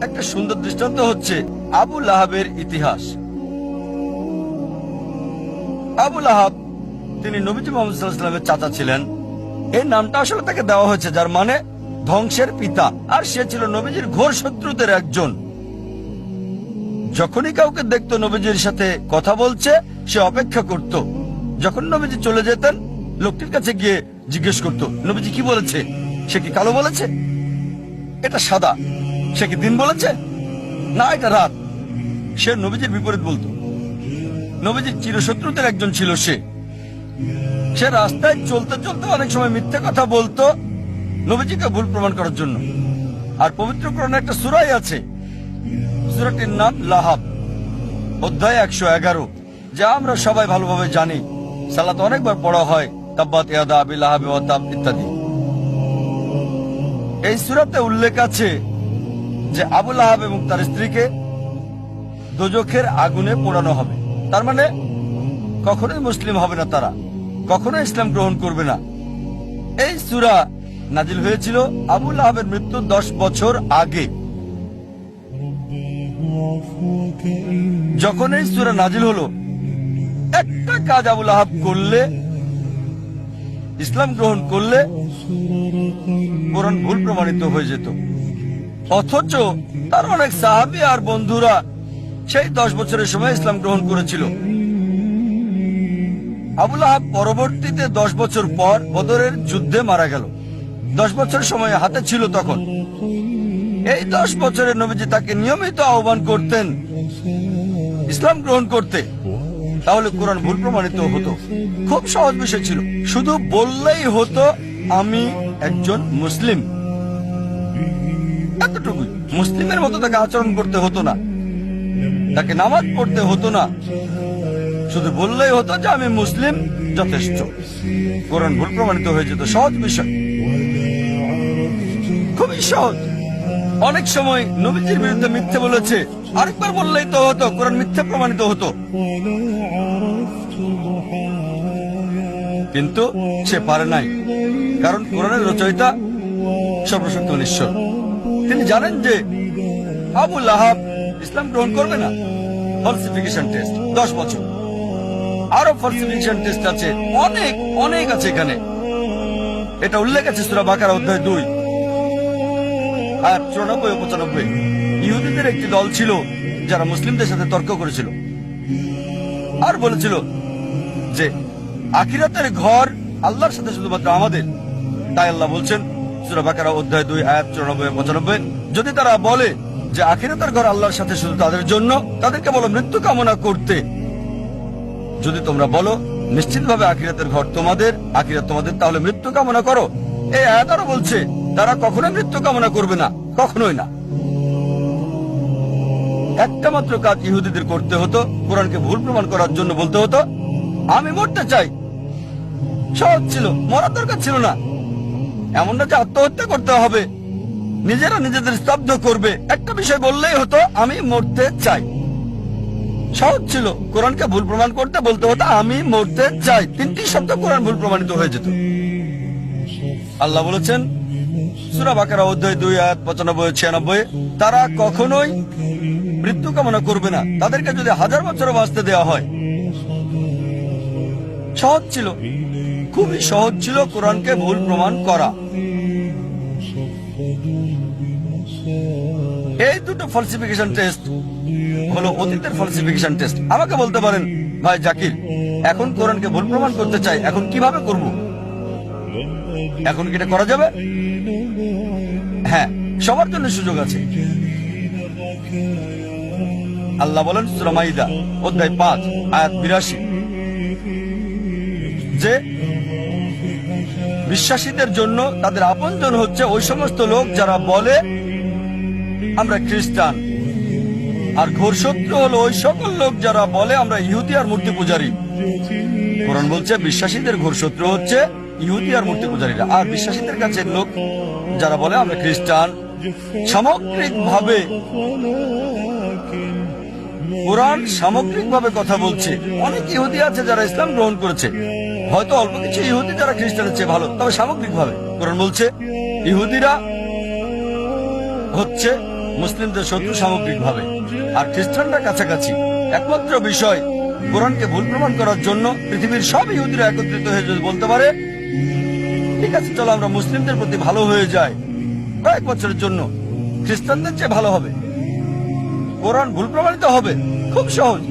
একটা সুন্দর দৃষ্টান্ত হচ্ছে আবু লাহাবের ইতিহাস। আবু লাহাব তিনি নবীজি মুহাম্মদ সাল্লাল্লাহু আলাইহি ওয়াসাল্লামের চাচা ছিলেন। এই নামটা আসলে তাকে দেওয়া হয়েছে, যার মানে ধ্বংসের পিতা। আর সে ছিল নবীজির ঘোর শত্রুদের একজন। যখনই কাউকে দেখতো নবীজির সাথে কথা বলছে, সে অপেক্ষা করত। যখন নবীজি চলে যেতেন, লোকটির কাছে গিয়ে জিজ্ঞেস করত, নবীজি কি বলেছে? সে কি কালো বলেছে? এটা সাদা। সে কি দিন বলেছে? না, এটা রাত। সে নবীজির বিপরীত বলতো। নবীজির চিরশত্রুদের একজন ছিল সে রাস্তায় চলতে চলতে অনেক সময় মিথ্যে কথা বলতো নবীজিকে ভুল প্রমাণ করার জন্য। আর পবিত্র কোরআনে একটা সূরাই আছে, সূরাটির নাম লাহাব, অধ্যায় 111, যা আমরা সবাই ভালোভাবে জানি। সালাতে অনেকবার পড়া হয়, তাব্বাত ইয়াদা আবি লাহাব ওয়া তাব ইত্যাদি। এই সূরাতে উল্লেখ আছে যে আবু লাহাব এবং তার স্ত্রীকে দোজখের আগুনে পোড়ানো হবে। তার মানে কখনোই মুসলিম হবে না, তারা কখনো ইসলাম গ্রহণ করবে না। এই সূরা নাজিল হয়েছিল আবু লাহাবের মৃত্যুর 10 বছর আগে। যখন এই সূরা নাজিল হলো, একটা কাজ আবু লাহাব করলে, ইসলাম গ্রহণ করলে কোরআন ভুল প্রমাণিত হয়ে যেত। অথচ তার অনেক সাহাবী আর বন্ধুরা সেই 10 বছরের সময় ইসলাম গ্রহণ করেছিল। আবু লাহাব পরবর্তীতে 10 বছর পর বদরের যুদ্ধে মারা গেল। 10 বছর সময় হাতে ছিল তখন। এই 10 বছরে নবীজি তাকে নিয়মিত আহ্বান করতেন ইসলাম গ্রহণ করতে, তাহলে কোরআন ভুল প্রমাণিত হতো। খুব সহজ বিষয় ছিল, শুধু বললেই হতো আমি একজন মুসলিম, এতটুকুই। মুসলিমের মতো তাকে আচরণ করতে হতো না, তাকে নামাজ পড়তে হতো না, শুধু বললেই হতো যে আমি মুসলিম, যথেষ্ট। কোরআন ভুল প্রমাণিত হয়ে যেত। সহজ বিষয়, খুবই সহজ। অনেক সময় নবীজির বিরুদ্ধে মিথ্যে বলেছে, আরেকবার বললেই তো হতো, কোরআন মিথ্যে প্রমাণিত হতো। কিন্তু সে পারে নাই, কারণ কোরআনের রচয়িতা সর্বশক্তিমান ঈশ্বর। তিনি জানেন যে আবু লাহাব ইসলাম গ্রহণ করবে না। ফলসিফিকেশন টেস্ট 10 বছর, আরো ফলসিফিকেশন টেস্ট আছে, অনেক অনেক আছে এখানে। এটা উল্লেখ আছে সূরা বাকারা অধ্যায় 2 আয়াত 94 ও 95। ইহুদিদের একটি দল ছিল যারা মুসলিমদের সাথে তর্ক করেছিল আর বলেছিল যে আখিরাতের ঘর আল্লাহর সাথে শুধুমাত্র আমাদের। তাই আল্লাহ বলছেন সূরা বাকারা অধ্যায় 2 আয়াত 94 ও 95, যদি তারা বলে যে আখিরাতের ঘর আল্লাহর সাথে শুধু তাদের জন্য, তাদেরকে বলো মৃত্যু কামনা করতে। যদি তোমরা বলো নিশ্চিতভাবে আখিরাতের ঘর তোমাদের, আখিরাত তোমাদের, তাহলে মৃত্যু কামনা করো। এই আয়াত আরো বলছে তারা কখনোই মৃত্যু কামনা করবে না, কখনোই না। একটা মাত্র কাজ ইহুদিদের করতে হতো, কোরআনকে ভুল প্রমাণ করার জন্য বলতে হতো আমি মরতে চাই। সহজ ছিল, মরার দরকার ছিল না। এমন না যে আত্মহত্যা করতে হবে, নিজেরা নিজেদের স্তব্ধ করবে। একটা বিষয় বললেই হতো আমি মরতে চাই। সহজ ছিল। কোরআনকে ভুল প্রমাণ করতে বলতে হতো আমি মরতে চাই। 3টি শব্দ কোরআন ভুল প্রমাণিত হয়ে যেত। আল্লাহ বলেছেন সূরা বাকারা অধ্যায় 2 আয়াত 95 96, তারা কখনোই মৃত্যু কামনা করবে না, তাদেরকে যদি 1000 বছর বাঁচতে দেওয়া হয়। সহজ ছিল, খুবই সহজ ছিল কোরআনকে ভুল প্রমাণ করা। এই দুটো ফলসিফিকেশন টেস্ট হলো অতীতের ফলসিফিকেশন টেস্ট। আমাকে বলতে পারেন ভাই জাকির, এখন কোরআনকে ভুল প্রমাণ করতে চাই, এখন কিভাবে করব? এখন কি এটা করা যাবে? হ্যাঁ, সবার জন্য সুযোগ আছে। আল্লাহ বলেন সূরা মাইদা অধ্যায় 5 আয়াত 82 যে বিশ্বাসীদের জন্য তাদের আপনজন হচ্ছে ওই সমস্ত লোক যারা বলে আমরা খ্রিস্টান, আর ঘোর শত্রু হলো ওই সকল লোক যারা বলে আমরা ইহুদি আর মূর্তি পূজারী। কোরআন বলছে বিশ্বাসীদের ঘোর শত্রু হচ্ছে ইহুদি আর মূর্তি পূজারীরা, আর বিশ্বাসীদের কাছে লোক যারা বলে আমরা খ্রিস্টান। সামগ্রিকভাবে কোরআন সামগ্রিকভাবে কথা বলছে। অনেক ইহুদি আছে যারা ইসলাম গ্রহণ করেছে, হয়তো অল্প কিছু ইহুদি যারা খ্রিস্টানের চেয়ে ভালো, তবে সামগ্রিকভাবে কোরআন বলছে ইহুদিরা হচ্ছে মুসলিমদের শত্রু সামগ্রিকভাবে, আর খ্রিস্টানরা কাছাকাছি। একমাত্র বিষয়, কোরআনকে ভুল প্রমাণ করার জন্য পৃথিবীর সব ইহুদিরা একত্রিত হয়ে যদি বলতে পারে, ঠিক আছে চলো আমরা মুসলিমদের প্রতি ভালো হয়ে যাই কয়েক বছরের জন্য, খ্রিস্টানদের চেয়ে ভালো হবে, কোরআন ভুল প্রমাণিত হবে। খুব সহজ,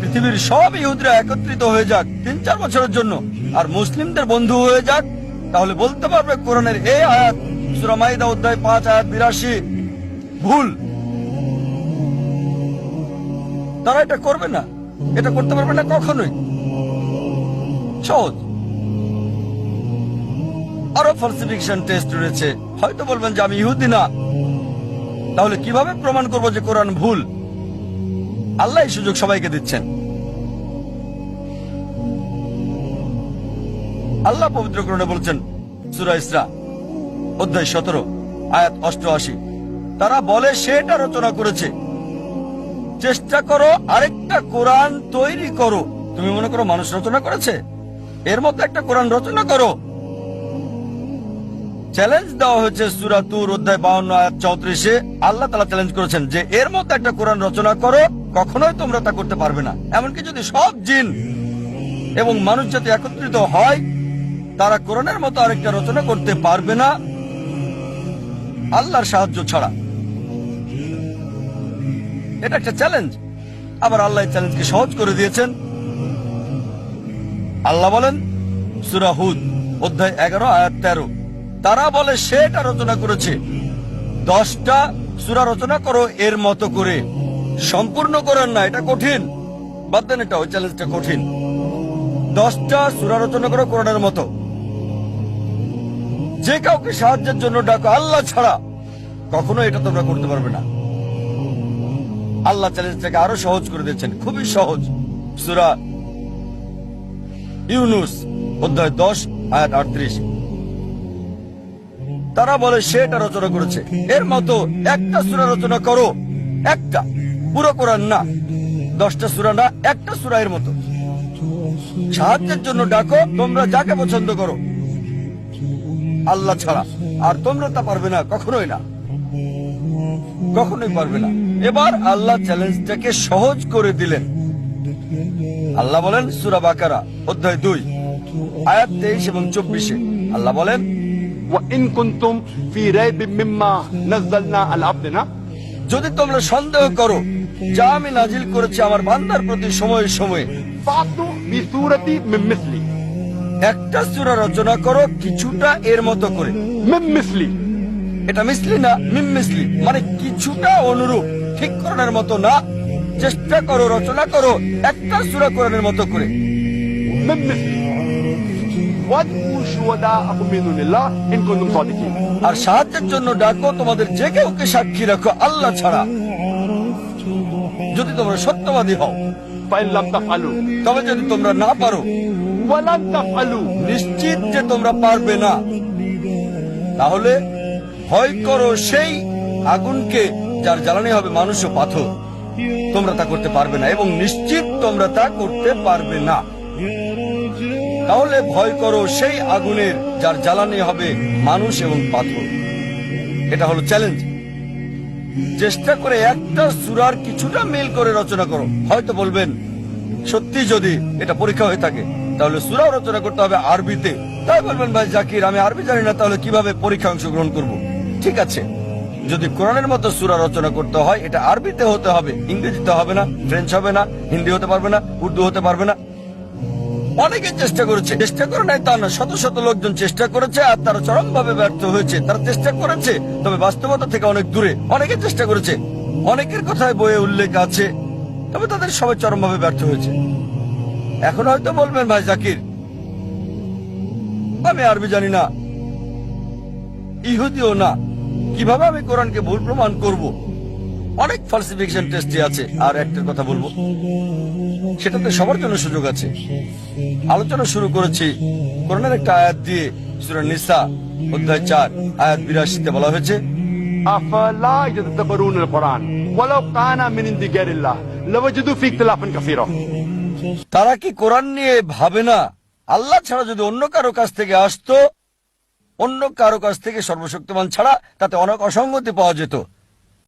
পৃথিবীর সব ইহুদিরা একত্রিত হয়ে যাক 3-4 বছরের জন্য, আর মুসলিমদের বন্ধু হয়ে যাক, তাহলে বলতে পারবে কোরআনের এই আয়াত সূরা মাইদা অধ্যায় 5 আয়াত 82 ভুল। তারা এটা করবে না, এটা করতে পারবে না কখনোই। সহজ। আরো ফলসিফিকেশন টেস্ট রয়েছে। হয়তো বলবেন যে আমি ইহুদি না, তাহলে কিভাবে প্রমাণ করব যে কোরআন ভুল? আল্লাহ এই সুযোগ সবাইকে দিচ্ছেন। আল্লাহ পবিত্র কোরআনে বলছেন সূরা ইসরা অধ্যায় 17 আয়াত 88, তারা বলে সেটা রচনা করেছে, চেষ্টা করো আরেকটা কোরআন তৈরি করো। তুমি মনে করো মানুষ রচনা করেছে? এর মধ্যে একটা কোরআন রচনা করো। চ্যালেঞ্জ দেওয়া হয়েছে সূরা তুর অধ্যায় 52 আয়াত 34-এ। আল্লাহ তাআলা চ্যালেঞ্জ করেছেন যে এর মধ্যে একটা কোরআন রচনা করো, কখনোই তোমরা তা করতে পারবে না। এমনকি যদি সব জিন এবং মানুষ জাতি একত্রিত হয়, তারা কোরআনের মতো আরেকটা রচনা করতে পারবে না আল্লাহর সাহায্য ছাড়া। এটা একটা চ্যালেঞ্জ। আবার আল্লাহ এই চ্যালেঞ্জকে সহজ করে দিয়েছেন। আল্লাহ বলেন সূরা হুদ অধ্যায় 11 আয়াত 13, তারা বলে সেটা রচনা করেছে। 10টা সূরা রচনা করো এর মতো করে। সম্পূর্ণ কোরআন না, এটা কঠিন, বাদ দেন, এটা ওই চ্যালেঞ্জটা কঠিন। 10টা সূরা রচনা করো কোরআনের মতো। যে কাউকে সাহায্যের জন্য ডাকো আল্লাহ ছাড়া, কখনো এটা তোমরা করতে পারবে না। আল্লাহ চ্যালেঞ্জটাকে আরো সহজ করে দিয়েছেন, খুবই সহজ। সূরা ইউনুস অধ্যায় 10 আয়াত 38, তারা বলে সেটা রচনা করেছে। এর মতো একটা সূরা রচনা করো, একটা, পুরো কোরআন না, 10টা সূরা না, একটা সূরা এর মতো। সাহায্যের জন্য ডাকো তোমরা যাকে পছন্দ করো আল্লাহ ছাড়া, আর তোমরা তা পারবে না, কখনোই না, কখনোই পারবে না। এবার আল্লাহ চ্যালেঞ্জটাকে সহজ করে দিলেন। আল্লাহ বলেন সূরা বাকারা অধ্যায় 2 আয়াত 23 এবং 24-এ, আল্লাহ বলেন وإن كنتم في ريب مما نزلنا على عبدنا, যদি তোমরা সন্দেহ করো যা আমি নাজিল করেছি আমার বান্দার প্রতি সময়ে সময়ে, فأتوا بسورة من مثله, একটা সূরা রচনা করো কিছুটা এর মতো করে। من مثله, এটা মিসলি না, মিম মিসলি, মানে কিছুটা অনুরূপ, ঠিক কোরআনের মতো না। চেষ্টা করো, রচনা করো একটা সূরা কোরআনের মতো করে। من مثله, وادعوا شهداءكم من دون الله إن كنتم صادقين, আর সাহায্যের জন্য ডাকো তোমাদের যে কেউকে সাক্ষী রাখো আল্লাহ ছাড়া, যদি তোমরা সত্যবাদী হও। فإن لم تفعلوا তবে যদি তোমরা না পারো, ولن تفعلوا, নিশ্চিত যে তোমরা পারবে না, তাহলে ভয় করো সেই আগুনকে যার জ্বালানি হবে মানুষ ও পাথর। তোমরা তা করতে পারবে না এবং নিশ্চিত তোমরা তা করতে পারবে না। তাহলে ভয় করো সেই আগুনের যার জ্বালানি হবে মানুষ এবং পাথর। এটা হলো চ্যালেঞ্জ। চেষ্টা করে একটা সূরার কিছুটা মিল করে রচনা করো। হয়তো বলবেন সত্যি যদি এটা পরীক্ষা হয়ে থাকে তাহলে সূরাও রচনা করতে হবে আরবিতে। তাই বলবেন ভাই জাকির আমি আরবি জানি না, তাহলে কিভাবে পরীক্ষা অংশগ্রহণ করব? ঠিক আছে, যদি কোরআনের মতো সূরা রচনা করতে হয় এটা আরবিতে হতে হবে, ইংরেজিতে হবে না, ফ্রেঞ্চ হবে না, হিন্দি হতে পারবে না, উর্দু হতে পারবে না। অনেকে চেষ্টা করেছে, চেষ্টা করে নাই তা না, শত শত লোকজন চেষ্টা করেছে আর তারা চরমভাবে ব্যর্থ হয়েছে। তারা চেষ্টা করেছে তবে বাস্তবতা থেকে অনেক দূরে। অনেকে চেষ্টা করেছে, অনেকের কথায় বইয়ে উল্লেখ আছে, তবে তাদের সবাই চরমভাবে ব্যর্থ হয়েছে। এখন হয়তো বলবেন ভাই জাকির আমি আরবি জানি না, ইহুদিও না, কিভাবে আমি কোরআনকে ভুল প্রমাণ করব? অনেক ফালসিফিকেশন টেস্ট আছে। আর একটা কথা বলবো, সেটাতে সবার জন্য সুযোগ আছে। আলোচনা শুরু করেছি কোরআনের একটা আয়াত দিয়ে। সূরা নিসা অধ্যায় 4 আয়াত 82-তে বলা হয়েছে أفلا يتدبرون القرآن ولو كان من عند غير الله لوجدوا فيه اختلافا كثيرا, তারা কি কোরআন নিয়ে ভাবে না আল্লাহ ছাড়া যদি অন্য কারো কাছ থেকে আসতো, অন্য কারো কাছ থেকে সর্বশক্তিমান ছাড়া, তাতে অনেক অসঙ্গতি পাওয়া যেত।